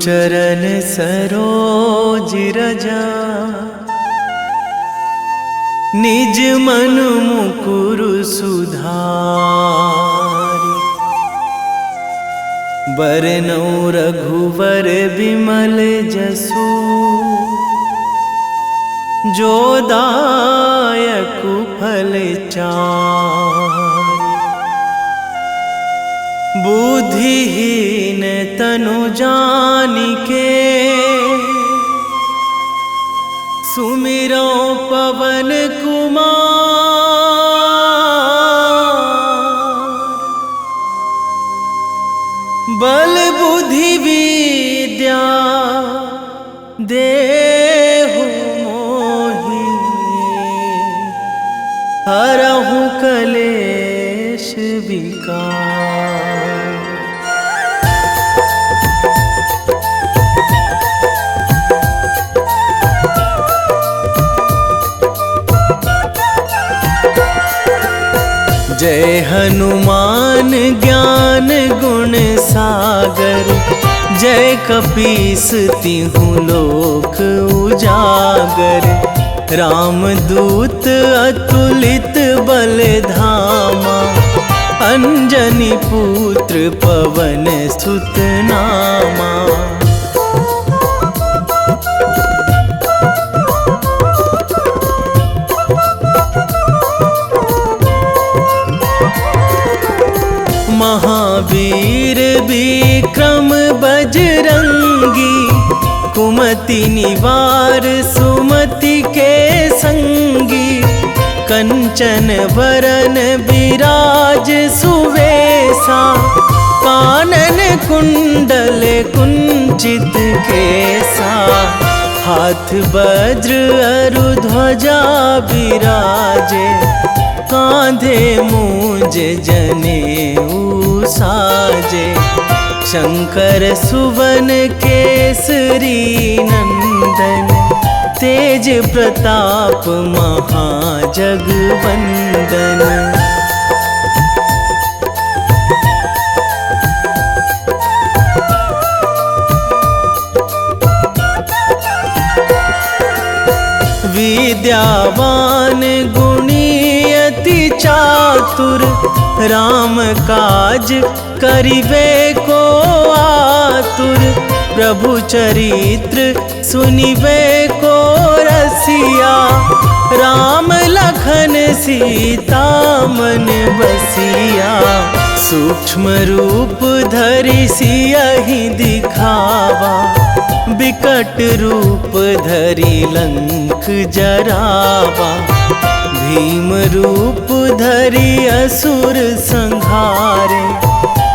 चरण सरोज रजा, निज मन मुकुर सुधारि। बरनौ रघुवर बिमल जसु, जो दायक फल चारि। बुद्धिहीन तनु जानिके, सुमिरो पवन कुमार। बल बुद्धि विद्या देहु मोहि, हरहु कलेश विकार। जय हनुमान ज्ञान गुण सागर, जय कपीस तिहुँ लोक उजागर। रामदूत अतुलित बल धामा, अंजनी पुत्र पवन सुत नामा। महावीर विक्रम बजरंगी, कुमति निवार सुमति के संगी। कंचन वरन विराज सुवेशा, कानन कुंडल कुंचित केसा। हाथ वज्र अरु ध्वजा बिराजे, कांधे मूंज जनेऊ साजे। शंकर सुवन केसरी नंदन, तेज प्रताप महाजगवंदन। विद्यावान गुणी अति चातुर, राम काज करिबे को आतुर। प्रभु चरित्र सुनिबे को रसिया, राम लखन सीता मन बसिया। सूक्ष्म रूप धरि सियहि दिखावा, बिकट रूप धरि लंक जरावा। भीम रूप धरि असुर संहारे,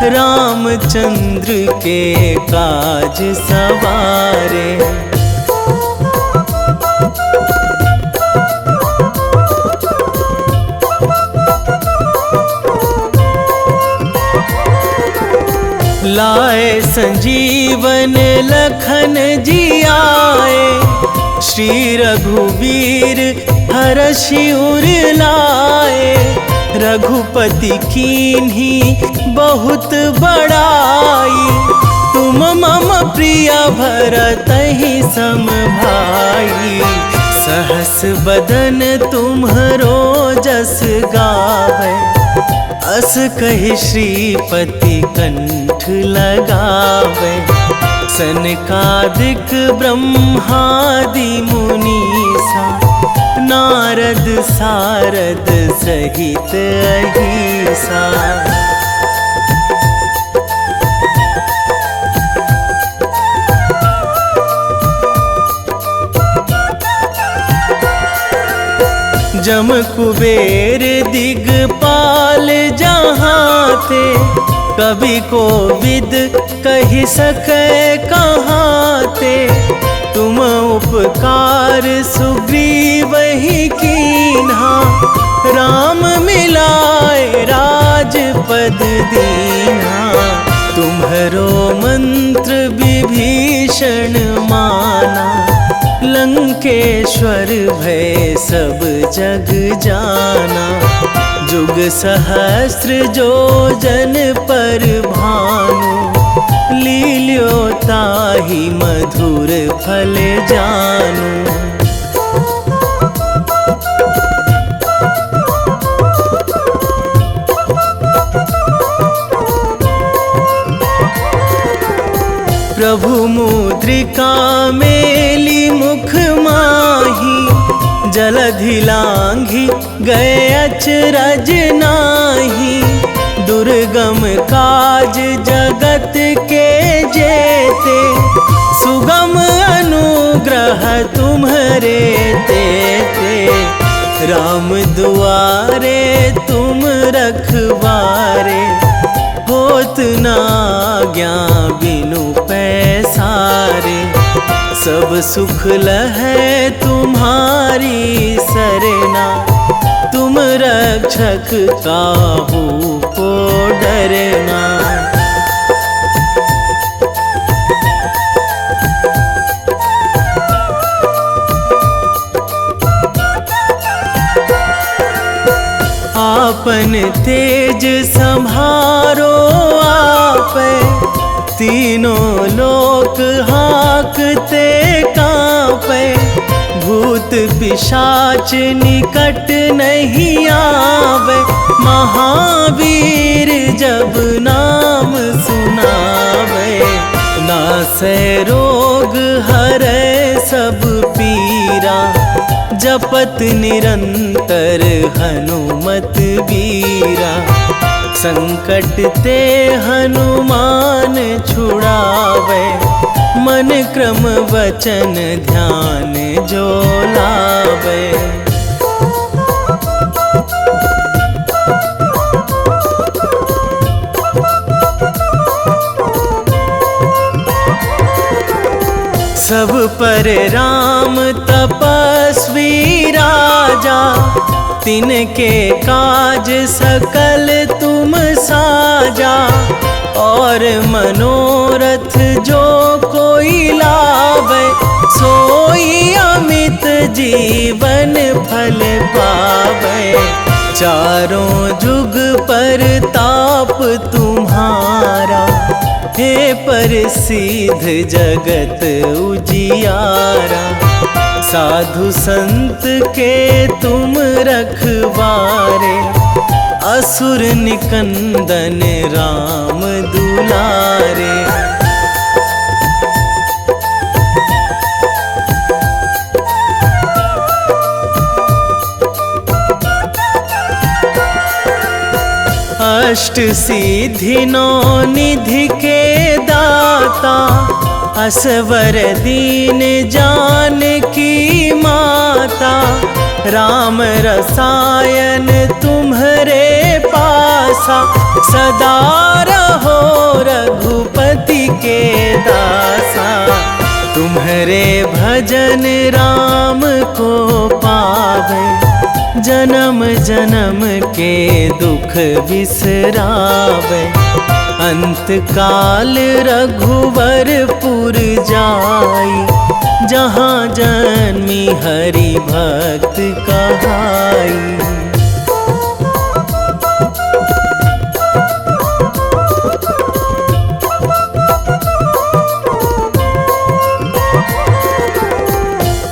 रामचंद्र के काज सवारे। लाए संजीवन लखन जियाए, श्री रघुवीर हरषि उर लाए। रघुपति कीन्ही बहुत बड़ाई, तुम मम प्रिय भरतहि सम भाई। सहस बदन तुम्हरो जस गावै, अस कहि श्रीपति कंठ लगावै। सनकादिक ब्रह्मादि मुनीसा, नारद सारद सहित अहिसा। जम कुबेर दिगपाल जहाँ थे, कवि कोविद कहि सकै कहाँ ते। तुम उपकार सुग्रीवहि कीन्हा, राम मिलाए राजपद दीन्हा। तुम्हरो मंत्र विभीषण माना, लंकेश्वर भय सब जग जाना। जुग सहस्र जो जन पर भानु, लील्यो ताहि मधुर फल जानू। प्रभु मुद्रिका मेली मुख माही, जलधि लांघी गए अचरज नाही। दुर्गम काज जगत के जेते, सुगम अनुग्रह तुम्हरे तेते। राम दुआरे तुम रखवारे, होत ना आज्ञा बिनु पैसारे। सब सुख लहै तुम्हारी सरना, तुम रक्षक काहू को डरना। आपन तेज संभारो आपै, तीनों लोक हाकते कांपै। भूत पिशाच निकट नहीं आवे, महावीर जब नाम सुनावे। नासै रोग हरै सब पीरा, जपत निरंतर हनुमत बीरा। संकट ते हनुमान छुड़ावे, मन क्रम वचन ध्यान जो लावे। सब पर राम तपस्वी राजा, तिनके काज सकल तुम साजा। और मनोरथ जो कोई लावे, सोई अमित जीवन फल पावे। चारों जुग पर ताप तुम्हारा, हे प्रसिद्ध जगत उजियारा। साधु संत के तुम रखवारे, असुर निकंदन राम दुलारे। अष्ट सिद्धि नौ निधि के दाता, असवर दीन जानकी माता। राम रसायन तुम्हरे पासा, सदा रहो रघुपति के दासा। तुम्हरे भजन राम को पावे, जन्म जन्म के दुख बिसरावे। अंत काल रघुवरपुर जाई, जहाँ जन्मी हरि भक्त कहाई।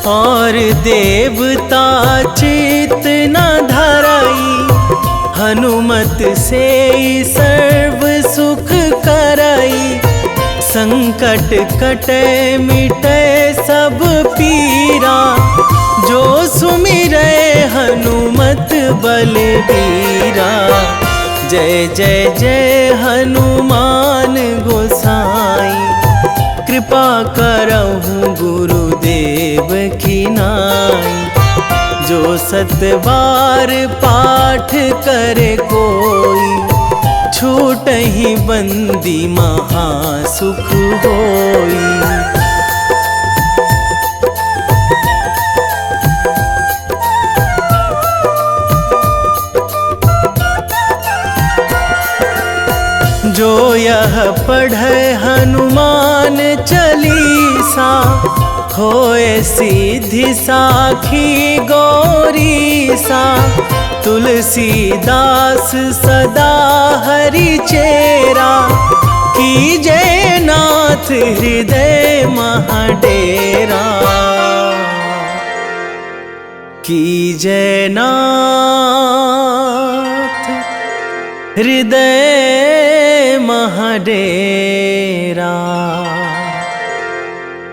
और देवता चित न धराई, हनुमत से सर्व सुख कराई। संकट कटे मिटे सब पीरा, जो सुमिरै हनुमत बलबीरा। जय जय जय हनुमान गोसाई, कृपा करहु गुरुदेव की नाई। जो सतबार पाठ करे कोई, छूटहि बंदी महासुख होई। जो यह पढ़े हनुमान चालीसा, होए सीधी साखी गौरीसा। तुलसीदास सदा हरि चेरा, कीजे नाथ हृदय महाडेरा, कीजे नाथ हृदय महाडेरा।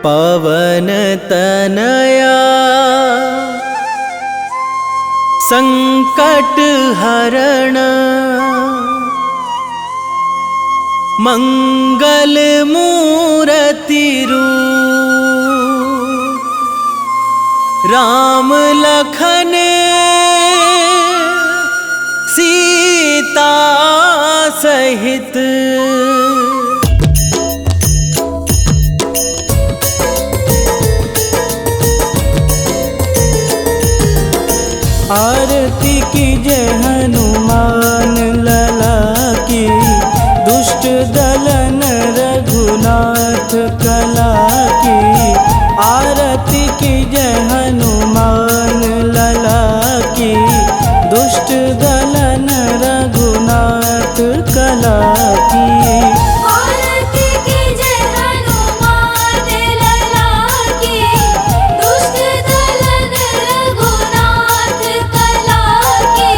पवन तनया संकट हरण, मंगल मूर्ति रूप, राम लखन सीता सहित। आरती कीजे हनुमान लला की, दुष्ट दलन रघुनाथ कला की। आरती कीजे हनुमान लला की, दुष्ट दलन रघुनाथ कला की। आरती कीजे हनुमान लला की, दुष्ट दलन रघुनाथ कला की।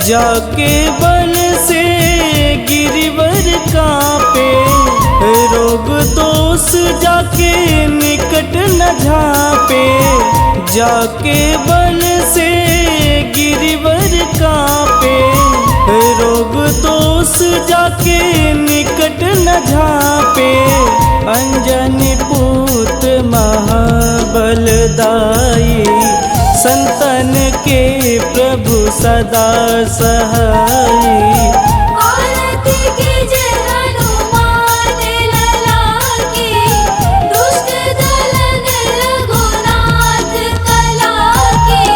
जाके बल से गिरिवर कांपे, रोग दोष जाके निकट न झापे। जाके बल से गिरिवर कांपे, रोग दोष जाके निकट न झापे। अंजनी पूत महाबलदाई, संतन के प्रभु सदा सहाई। आरती कीजे हनुमान लला की, दुष्ट दलन रघुनाथ कला की।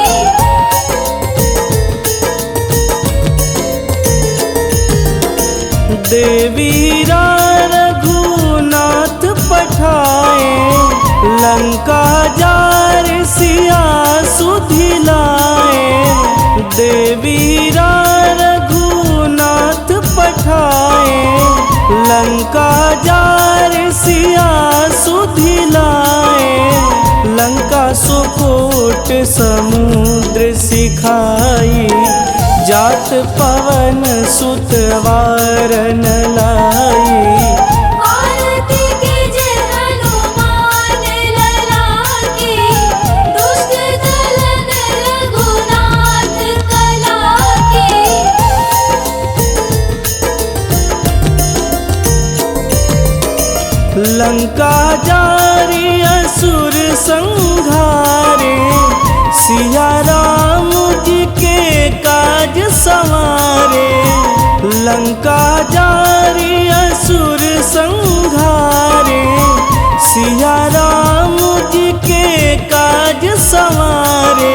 देवीरा रघुनाथ पठाए, लंका जार सिया सुधिलाए। देवीरा रघुनाथ पठाए, लंका जार सिया सुधिलाए। लंका सुकोट समुद्र सिखाई, जात पवन सुत वारन लाई। आरती कीजे हनुमान लला की, दुष्ट दलन रघुनाथ कला की। लंका जारी असुर संघारे, सिया राम जी के काज संवारे। लंका जारी असुर संघारे, सिया राम जी के काज संवारे।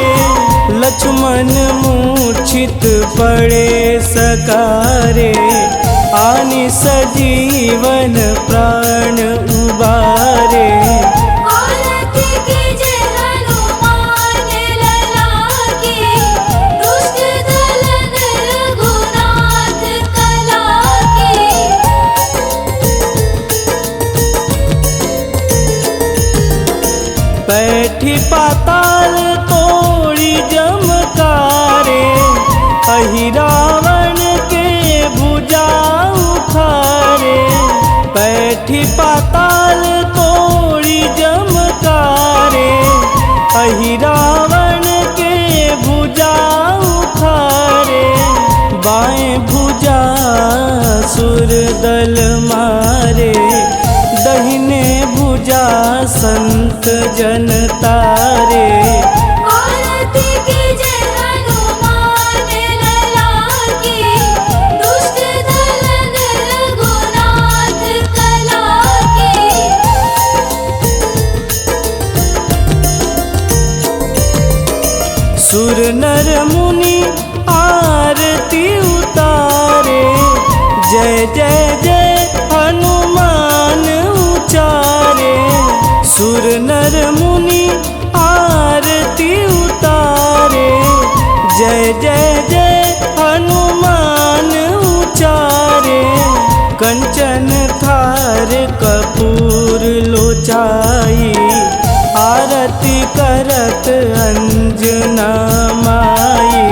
लक्ष्मण मूर्छित पड़े सकारे, आनि सजीवन प्राण उबारे। आरती कीजे हनुमान लला की, दुष्ट दलन रघुनाथ कला की। बैठी पाताल तोड़ी जमकारे, अहि रावण के भुजा उखारे। बैठी पाताल तोड़ी जमकारे, अहि रावण के भुजा उखारे। बाएं भुजा सुर दल मारे, दहिने भुजा संत जन तारे। आरती कीजे हनुमान लला की, दुष्ट दलन रघुनाथ कला की। सुर नर मुनि आरती उतारे, जय जय जय हनुमान उचारे। सुर नर मुनि आरती उतारे, जय जय जय हनुमान उचारे, कंचन थार कपूर लोचाई, आरती करत अंजना माई।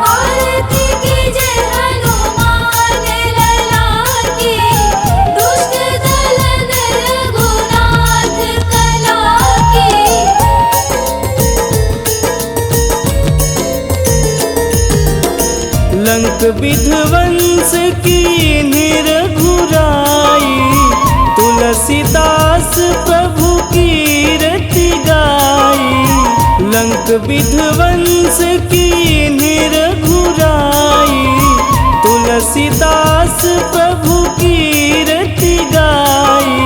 आरती कीजे हनुमान लला की, दुष्ट दलन रघुनाथ कला की। लंक विध्वंस की निरघुराई, तुलसीदास प्रभु कीरति गाई। लंक विध्वंस की निरघुराई, तुलसीदास प्रभु कीरति गाई।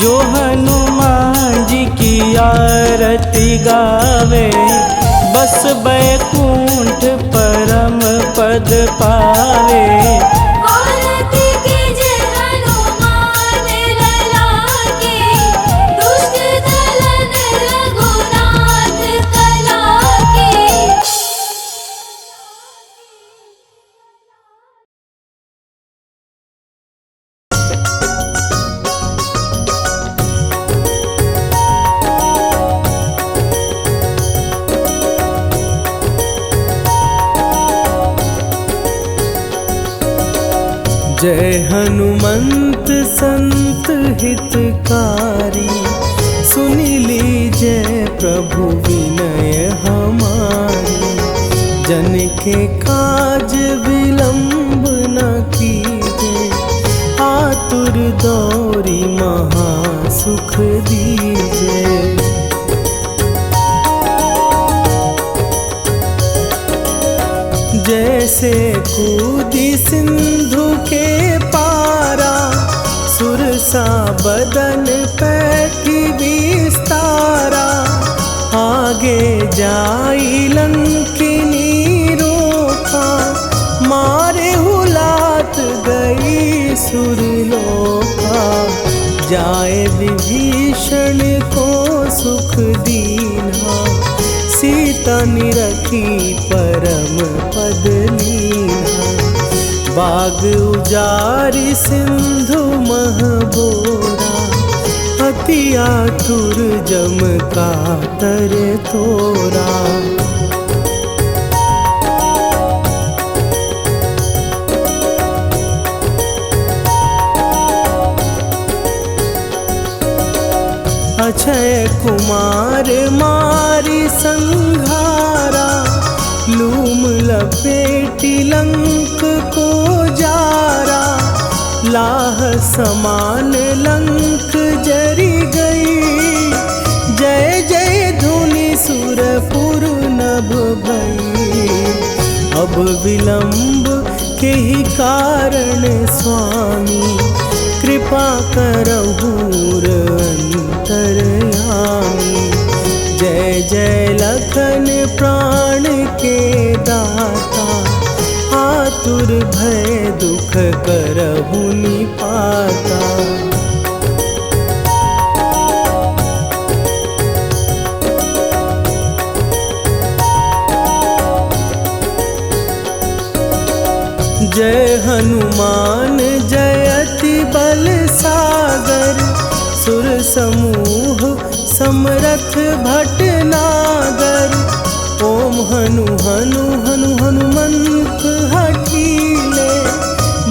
जो हनुमान जी की आरती गावे, बस बैकुंठ परम पद पावे। आरती कीजे हनुमान लला की, दुष्ट दलन रघुनाथ कला की। जय हनुमंत संत हितकारी, सुनि लीजय प्रभु विनय हमारी। जन के काज विलंब न कीजे, आतुर दौरी महा सुख दीजे। जैसे कूदी सिंधु के पारा, सुरसा बदन पैठी विस्तारा। आगे जाई लंकिनी रोका, मारे हुलात गई सुरलोका। जाए विभीषण को सुख दीना, सीता निरखी परम पद लीना। बाग उजारि सिंधु महबोरा, अति आतुर जम कातर तोरा। अक्षय कुमार मारी संघारा, लूम लपेटी लंक को जारा। लाह समान लंक जरी गई, जय जय धुनि सुरपुर नभ भई। अब विलंब के ही कारण स्वामी, कृपा करहु अंतरयामी। जय जय लखन प्राण के दाता, आतुर भय दुख करहु निपाता। जय हनुमान जयति बल सागर, सुर समूह समरथ भटनागर। ओम हनु हनु हनु हनुमंत हठीले,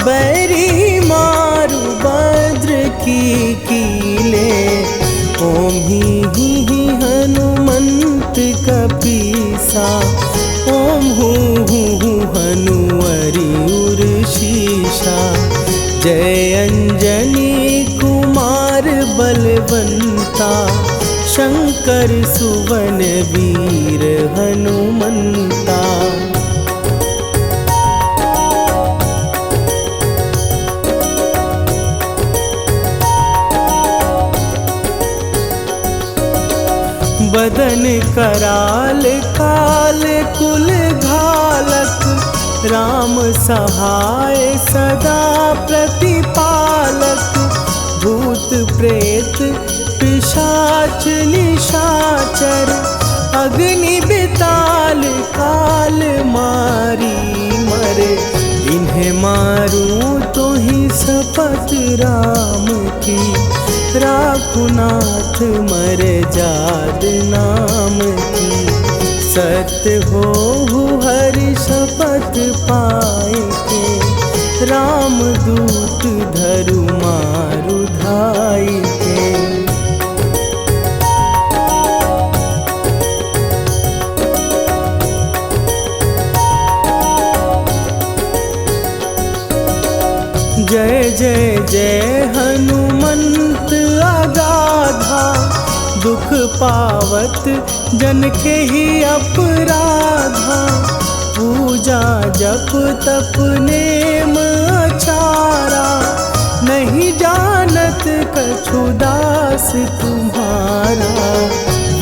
बैरी मारु भद्र की कीले। ओम ही हनुमंत कपीसा, ओम हूँ हनुमरि उर्शीषा। जय अंजनी कुमार बलवंता, शंकर सुवन वीर हनुमंता। बदन कराल काल कुल घालक, राम सहाय सदा प्रतिपालक। भूत प्रेत पिशाच निशाचर, अग्नि बिताल काल मा पर इन्हें मारूं तो ही शपथ राम की, राखुनाथ मर्याद नाम की। सत्य हो हरि शपथ पाए के, राम दूत धरु मारु धाई के। जय जय जय हनुमंत अगाधा, दुख पावत जन के ही अपराधा। पूजा जप तप नेम अचारा, नहीं जानत कछु दास तुम्हारा।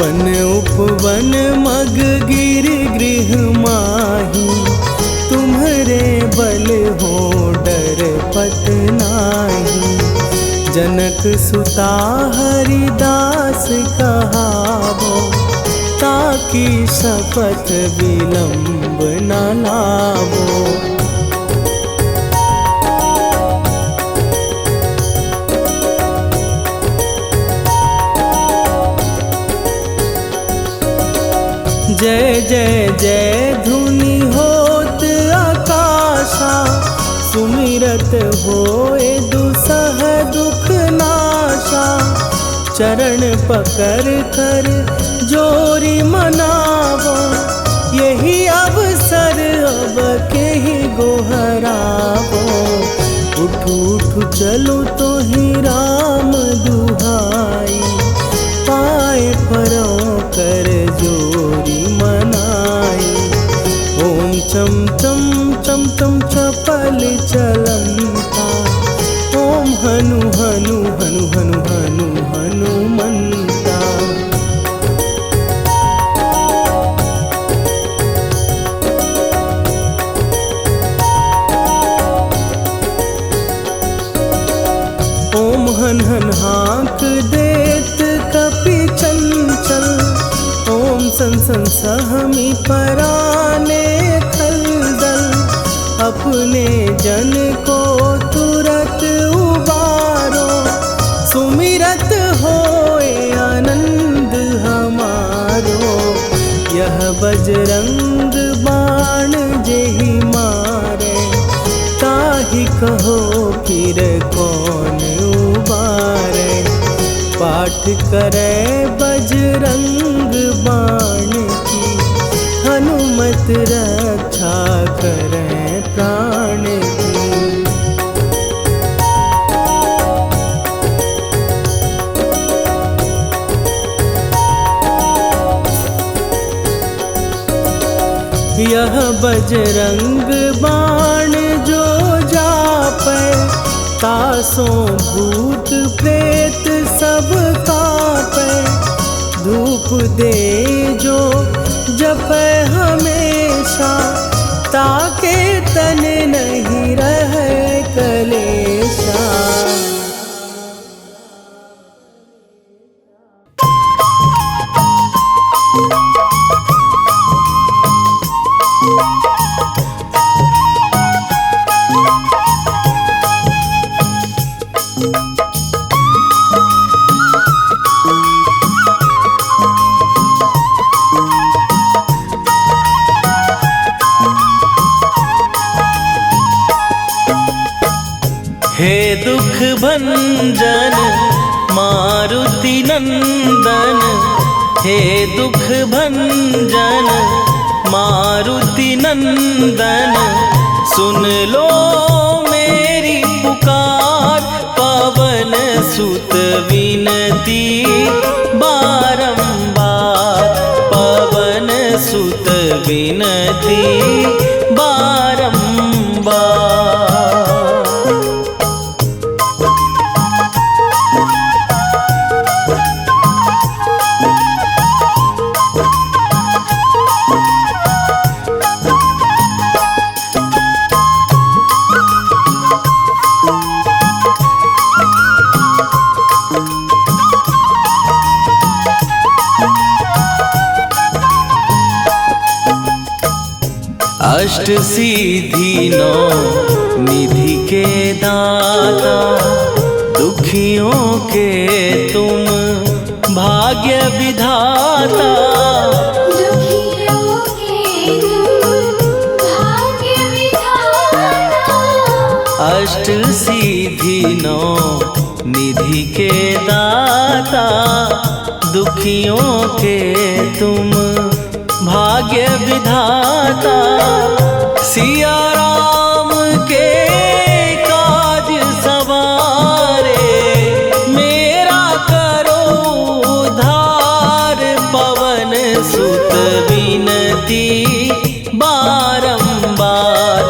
वन उपवन मग गिर गृह माही, तुम्हारे बल हो डर पत नाही। जनक सुता हरिदास कहावो, ताकि शपथ विलंब न लावो। जय जय जय धुनि होत आकाशा, सुमिरत होए दुसह दुख नाशा। चरण पकड़ कर जोरी मनावो, यही अवसर अब के ही गोहरावो। उठू उठू चलो तो ही राम दुहाई, पाए परों कर जोरी मनाई। ओम चम चम चम चम चपल चलंता, ओम हनु हनु हनु हनु हनु हनुमंता। ओम हन हन हाँक देत कपि चंचल, ओम सन सन सहमी पराने खलदल। अपने जन को तुरत उबारो, सुमिरत होए आनंद हमारो। यह बजरंग बाण जेहि मारे, ताहि कहो फिर कौन उबारे। पाठ करे बजरंग बाण की, हनुमत रक्षा करे प्राण की। यह बजरंग बाण जो जापै, तासों भूत प्रेत सब कापै। धूप दे जो जपै हमेशा, ताके तन नहीं रहे कलेशा। हे दुख भंजन मारुति नंदन, हे दुख भंजन मारुति नंदन। सुन लो मेरी पुकार, पवन सुत विनती बारंबार। पवन सुत विनती बारंबार। अष्ट सिद्धि नौ निधि के दाता, दुखियों के तुम भाग्य विधाता। दुखियों के तुम भाग्य विधाता। अष्ट सिद्धि नौ निधि के दाता, दुखियों के तुम भाग्य विधाता। सिया राम के काज सवारे, मेरा करो उद्धार। पवन सुत विनती बारंबार,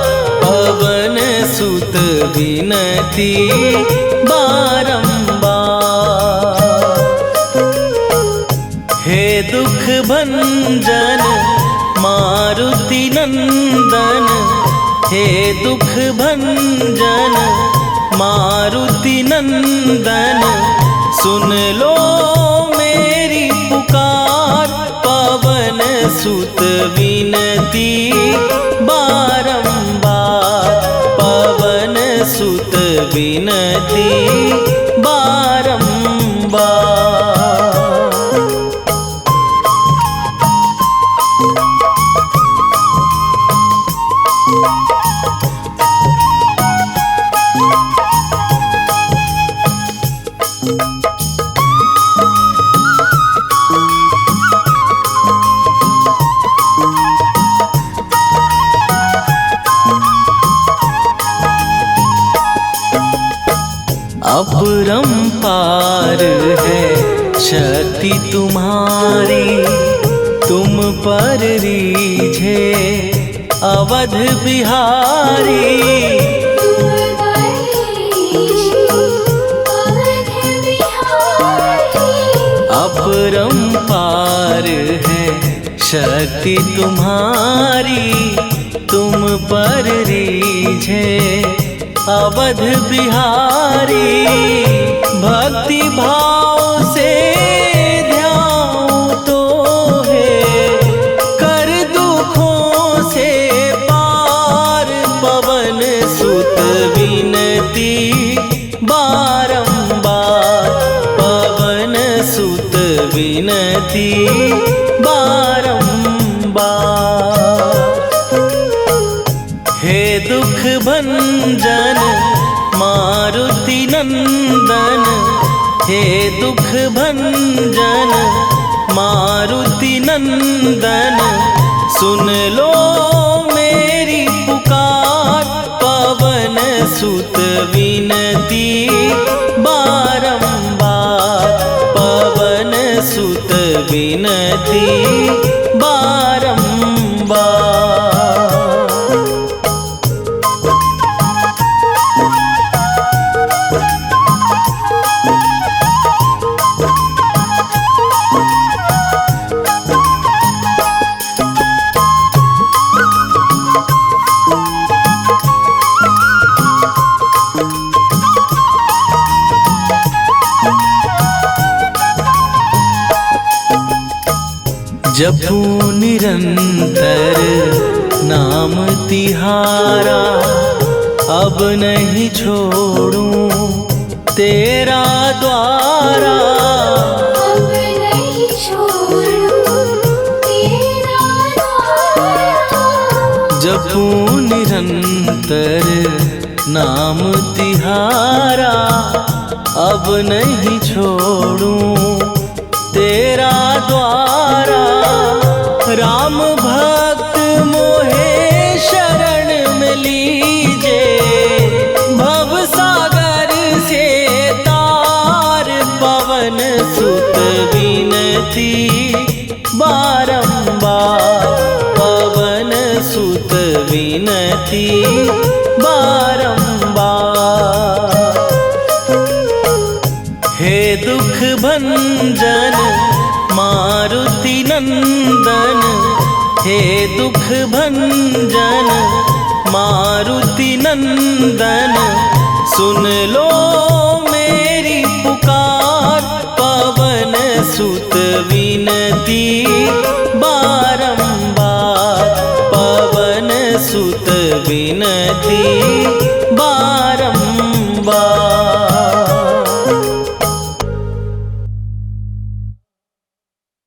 पवन सुत विनती बारंबार। हे दुख भंजन मारुति नंदन, हे दुख भंजन मारुति नंदन। सुन लो मेरी पुकार, पवन सुत विनती बारंबार, पवन सुत विनती बारंबार। अपरंपार है शक्ति तुम्हारी, तुम पर रीझे अवध बिहारी। अपरंपार है शक्ति तुम्हारी, तुम पर रीझे अवध बिहारी। भक्ति भाव से ध्यान तो है, कर दुखों से पार। पवन सुत विनती बारंबार, पवन सुत विनती बारंबार। हे दुख भंजन मारुति नंदन, हे दुख भंजन मारुति नंदन। सुन लो मेरी पुकार, पवन सुत विनती बारंबार, पवन सुत विनती बारंबार। जपू निरंतर नाम तिहारा, अब नहीं छोड़ूं तेरा द्वारा। अब नहीं छोड़ूं तेरा द्वारा। जपू निरंतर नाम तिहारा, अब नहीं छोड़ूं तेरा द्वारा। राम भक्त मोहे शरण में लीजे, भव सागर से तार। पवन सुत विनती बारंबार, पवन सुत विनती बारंबार। हे दुख भंजन मारुति नंदन, हे दुख भंजन मारुति नंदन। सुन लो मेरी पुकार, पवन सुत विनती बारंबार, पवन सुत बिनती बारंबार।